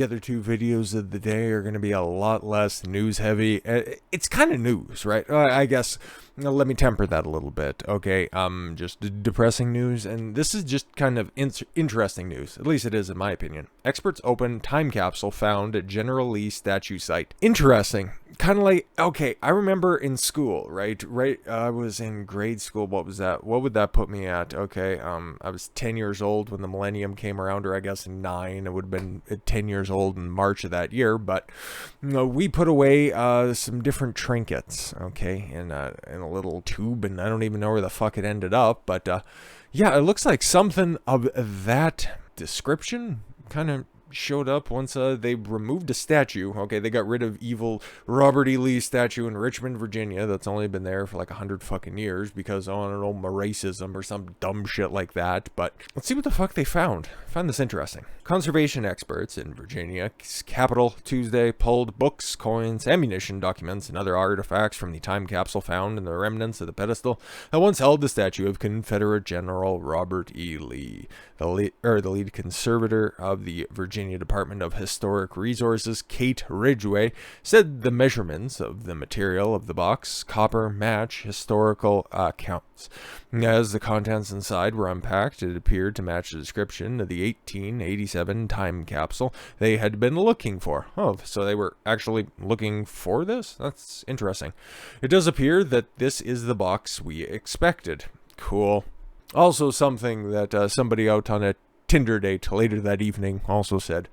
The other two videos of the day are going to be a lot less news heavy. It's kind of news, right? I guess let me temper that a little bit. Okay, just depressing news, and this is just kind of interesting news. At least it is in my opinion. Experts open time capsule found at General Lee statue site. Interesting. Kind of like, okay, I remember in school, right, I was in grade school. What was that? What would that put me at? Okay, I was 10 years old when the millennium came around, or I guess 9. It would have been 10 years old in March of that year. But we put away some different trinkets, okay, in a little tube, and I don't even know where the fuck it ended up. But yeah, it looks like something of that description kind of showed up once they removed a statue. Okay, they got rid of evil Robert E. Lee statue in Richmond, Virginia. That's only been there for like 100 fucking years because, I don't know, racism or some dumb shit like that. But let's see what the fuck they found. I found this interesting. Conservation experts in Virginia's capital Tuesday pulled books, coins, ammunition, documents, and other artifacts from the time capsule found in the remnants of the pedestal that once held the statue of Confederate General Robert E. Lee. The lead conservator of the Virginia Department of Historic Resources, Kate Ridgway, said the measurements of the material of the box, copper, match historical counts. As the contents inside were unpacked, it appeared to match the description of the 1887 time capsule they had been looking for. Oh, so they were actually looking for this? That's interesting. It does appear that this is the box we expected. Cool. Also something that somebody out on a Tinder date later that evening also said,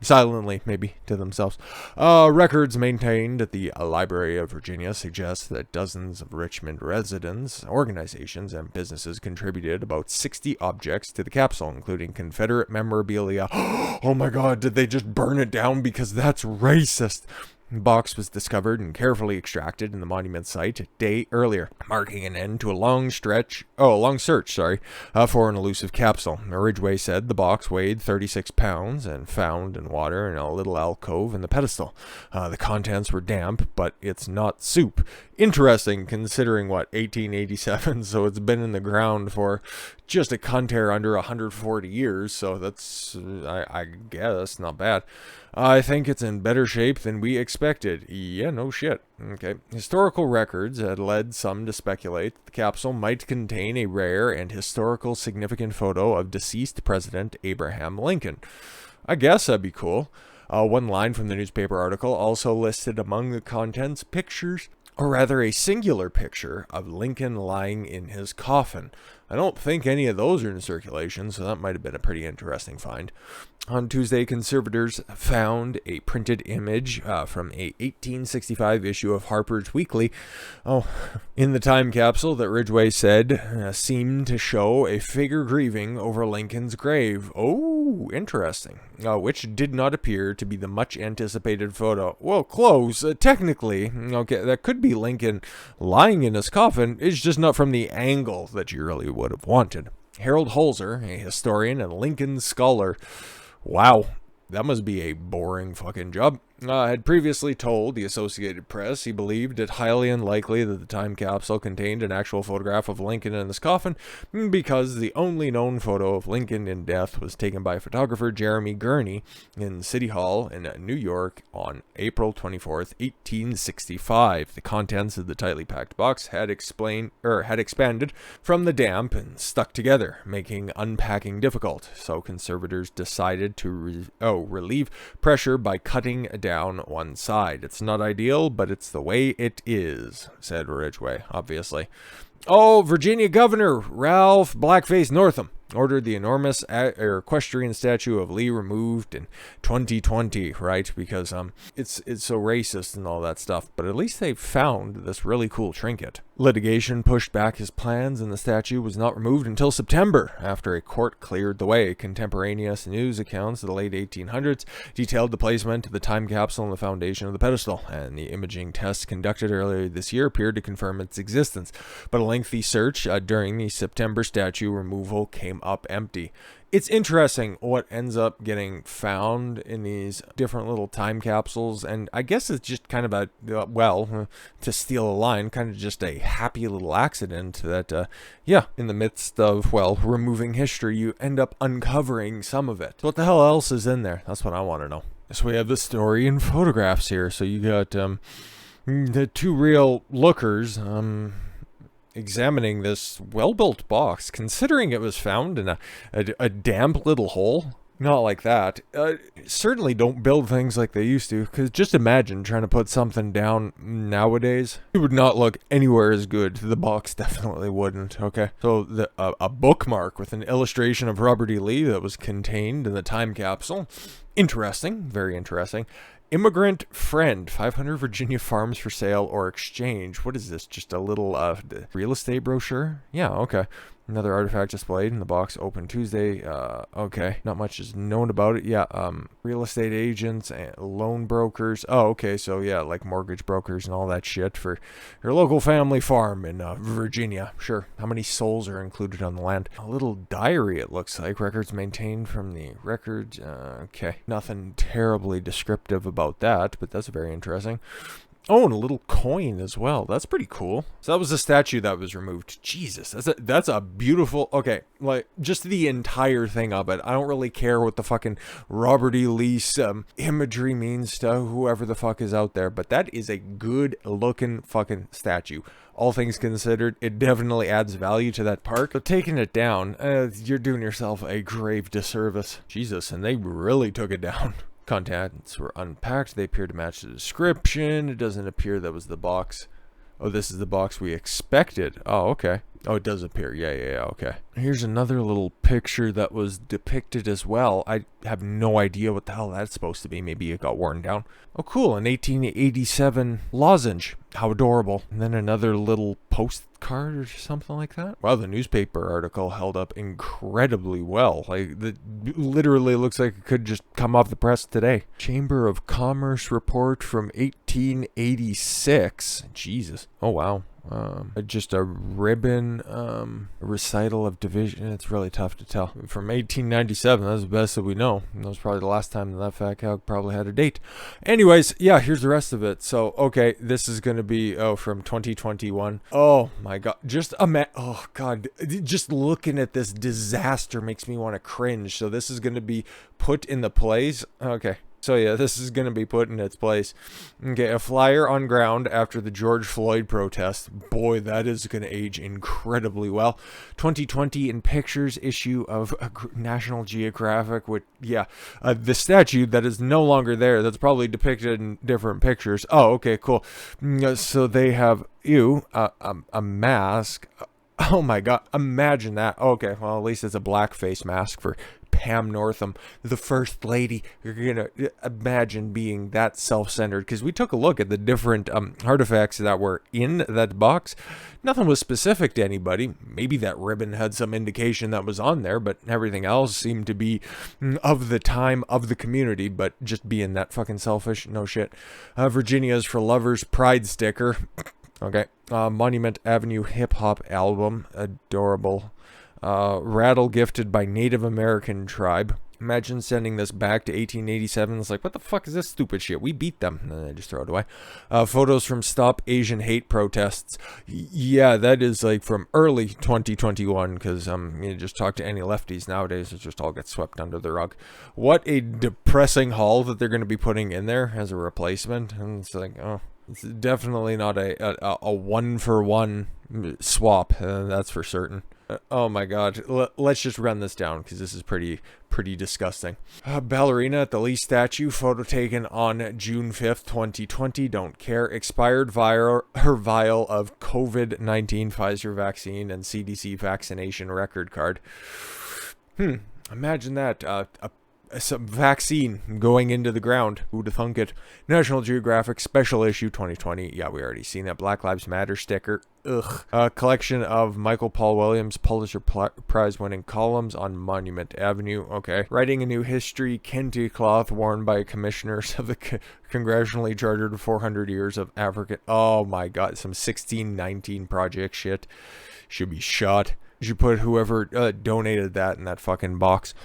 silently maybe to themselves. Records maintained at the Library of Virginia suggest that dozens of Richmond residents, organizations, and businesses contributed about 60 objects to the capsule, including Confederate memorabilia. Oh my god, did they just burn it down? Because that's racist. The box was discovered and carefully extracted in the monument site a day earlier, marking an end to a long search, for an elusive capsule. Ridgway said the box weighed 36 pounds and found in water in a little alcove in the pedestal. The contents were damp, but it's not soup. Interesting, considering 1887, so it's been in the ground for just a cunt hair under 140 years, so that's, I guess, not bad. I think it's in better shape than we expected. Yeah, no shit. Okay. Historical records had led some to speculate that the capsule might contain a rare and historical significant photo of deceased President Abraham Lincoln. I guess that'd be cool. One line from the newspaper article also listed among the contents pictures, or rather a singular picture, of Lincoln lying in his coffin. I don't think any of those are in circulation, so that might have been a pretty interesting find. On Tuesday, conservators found a printed image from a 1865 issue of Harper's Weekly. In the time capsule that Ridgway said seemed to show a figure grieving over Lincoln's grave. Oh, interesting. Which did not appear to be the much anticipated photo. Well, close. Technically, okay, that could be Lincoln lying in his coffin. It's just not from the angle that you really would have wanted. Harold Holzer, a historian and Lincoln scholar, wow, that must be a boring fucking job, had previously told the Associated Press he believed it highly unlikely that the time capsule contained an actual photograph of Lincoln in his coffin, because the only known photo of Lincoln in death was taken by photographer Jeremy Gurney in City Hall in New York on April 24th, 1865. The contents of the tightly packed box had expanded from the damp and stuck together, making unpacking difficult. So conservators decided to relieve pressure by cutting down one side. It's not ideal, but it's the way it is, said Ridgway, obviously. Virginia Governor Ralph Blackface Northam ordered the enormous equestrian statue of Lee removed in 2020, right? Because it's so racist and all that stuff. But at least they found this really cool trinket. Litigation pushed back his plans, and the statue was not removed until September, after a court cleared the way. Contemporaneous news accounts of the late 1800s detailed the placement of the time capsule and the foundation of the pedestal, and the imaging tests conducted earlier this year appeared to confirm its existence. But a lengthy search during the September statue removal came up empty. It's interesting what ends up getting found in these different little time capsules, and I guess it's just kind of to steal a line, kind of just a happy little accident that, in the midst of, removing history, you end up uncovering some of it. So what the hell else is in there? That's what I want to know. So we have the story and photographs here. So you got the two real lookers examining this well-built box, considering it was found in a damp little hole. Not like that. Certainly don't build things like they used to, because just imagine trying to put something down nowadays. It would not look anywhere as good. The box definitely wouldn't, okay? So a bookmark with an illustration of Robert E. Lee that was contained in the time capsule. Interesting, very interesting. Immigrant friend, 500 Virginia farms for sale or exchange. What is this? Just a little real estate brochure? Yeah, okay. Another artifact displayed in the box, open Tuesday. Okay, not much is known about it. Yeah, real estate agents and loan brokers. Oh, okay, so yeah, like mortgage brokers and all that shit for your local family farm in Virginia. Sure. How many souls are included on the land? A little diary, it looks like. Records maintained from the records. Okay, nothing terribly descriptive about that, but that's very interesting. Oh, and a little coin as well. That's pretty cool. So that was the statue that was removed. Jesus, that's a beautiful... Okay, like, just the entire thing of it. I don't really care what the fucking Robert E. Lee imagery means to whoever the fuck is out there, but that is a good-looking fucking statue. All things considered, it definitely adds value to that park. But taking it down, you're doing yourself a grave disservice. Jesus, and they really took it down. Contents were unpacked. They appear to match the description. It doesn't appear that was the box. Oh, this is the box we expected. Oh, okay. Oh, it does appear. Yeah, okay. Here's another little picture that was depicted as well. I have no idea what the hell that's supposed to be. Maybe it got worn down. Oh, cool. An 1887 lozenge. How adorable. And then another little postcard or something like that. Wow, the newspaper article held up incredibly well. Like, literally looks like it could just come off the press today. Chamber of Commerce report from 1886. Jesus. Oh, wow. Just a ribbon, a recital of division. It's really tough to tell. From 1897, that's the best that we know. And that was probably the last time that fat cow probably had a date. Anyways, yeah, here's the rest of it. So, okay, this is going to be, from 2021. Oh my God. Just looking at this disaster makes me want to cringe. So this is going to be put in the place. Okay. So yeah, this is going to be put in its place. Okay, a flyer on ground after the George Floyd protest. Boy, that is going to age incredibly well. 2020 in Pictures issue of National Geographic. With, yeah, the statue that is no longer there. That's probably depicted in different pictures. Oh, okay, cool. So they have, a mask. Oh my God, imagine that. Okay, well, at least it's a blackface mask for Pam Northam, the first lady. You're gonna imagine being that self-centered, because we took a look at the different artifacts that were in that box. Nothing was specific to anybody. Maybe that ribbon had some indication that was on there, but everything else seemed to be of the time, of the community, but just being that fucking selfish. No shit. Virginia's for Lovers Pride sticker. Okay. Monument Avenue hip hop album. Adorable. Rattle gifted by Native American tribe. Imagine sending this back to 1887. It's like, what the fuck is this stupid shit? We beat them. And then I just throw it away. Photos from Stop Asian Hate protests. Yeah, that is like from early 2021, because you just talk to any lefties nowadays, it just all gets swept under the rug. What a depressing haul that they're going to be putting in there as a replacement. And it's like, oh, it's definitely not a one-for-one swap. That's for certain. Oh my God. Let's just run this down, because this is pretty disgusting. Ballerina at the Lee statue, photo taken on June 5th, 2020. Don't care. Expired her vial of COVID-19 Pfizer vaccine and CDC vaccination record card. Imagine that. Some vaccine going into the ground. Who'd have thunk it? National Geographic Special Issue 2020. Yeah, we already seen that. Black Lives Matter sticker. Ugh. A collection of Michael Paul Williams Pulitzer Prize winning columns on Monument Avenue. Okay. Writing a New History kente cloth worn by commissioners of the congressionally chartered 400 years of African. Oh my God. Some 1619 project shit. Should be shot. You should put whoever donated that in that fucking box.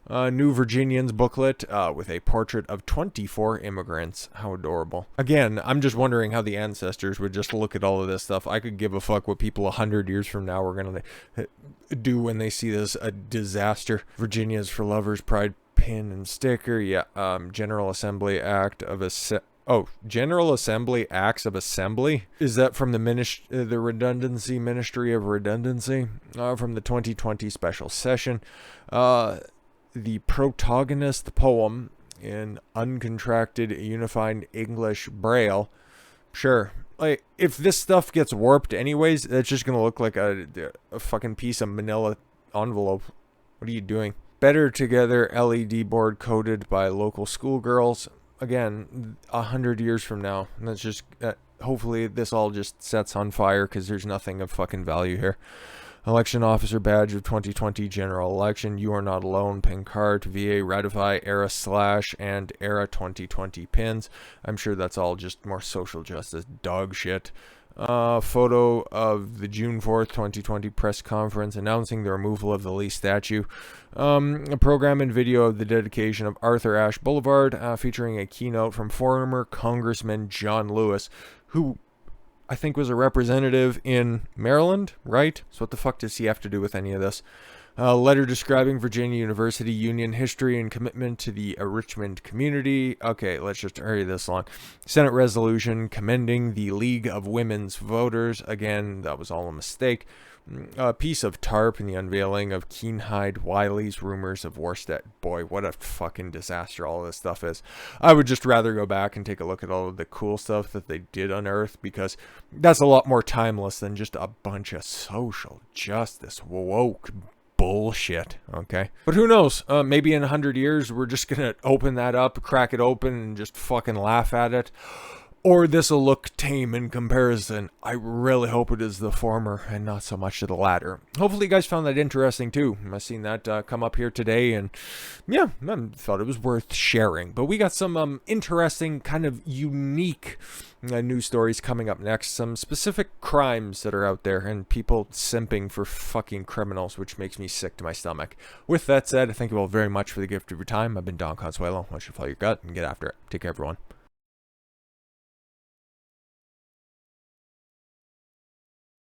New Virginians booklet with a portrait of 24 immigrants. How adorable. Again, I'm just wondering how the ancestors would just look at all of this stuff. I could give a fuck what people 100 years from now are going to do when they see this disaster. Virginia's for Lovers Pride pin and sticker. Yeah, General Assembly Act of General Assembly Acts of Assembly. Is that from the Redundancy Ministry of Redundancy from the 2020 special session? The protagonist poem in uncontracted unified English Braille. Sure. Like, if this stuff gets warped anyways, that's just gonna look like a fucking piece of manila envelope. What are you doing? Better together LED board coded by local schoolgirls. Again, 100 years from now. And that's just, hopefully this all just sets on fire because there's nothing of fucking value here. Election Officer Badge of 2020 General Election. You are not alone. Pin card. VA ratify era / and era 2020 pins. I'm sure that's all just more social justice dog shit. Photo of the June 4th, 2020 press conference announcing the removal of the Lee statue. A program and video of the dedication of Arthur Ashe Boulevard, featuring a keynote from former Congressman John Lewis, who I think was a representative in Maryland, right? So what the fuck does he have to do with any of this? Letter describing Virginia University Union history and commitment to the Richmond community. Okay, let's just hurry this along. Senate resolution commending the League of Women's Voters. Again, that was all a mistake. A piece of tarp in the unveiling of Keenhide Wiley's rumors of Worstead. Boy, what a fucking disaster all this stuff is. I would just rather go back and take a look at all of the cool stuff that they did unearth, because that's a lot more timeless than just a bunch of social justice woke bullshit. Okay, but who knows, maybe in 100 years we're just gonna open that up, crack it open, and just fucking laugh at it, or this will look tame in comparison. I really hope it is the former and not so much the latter. Hopefully you guys found that interesting too. I've seen that come up here today, and yeah, I thought it was worth sharing. But we got some interesting, kind of unique news stories coming up next. Some specific crimes that are out there and people simping for fucking criminals, which makes me sick to my stomach. With that said, thank you all very much for the gift of your time. I've been Don Consuelo. I want you to follow your gut and get after it. Take care, everyone.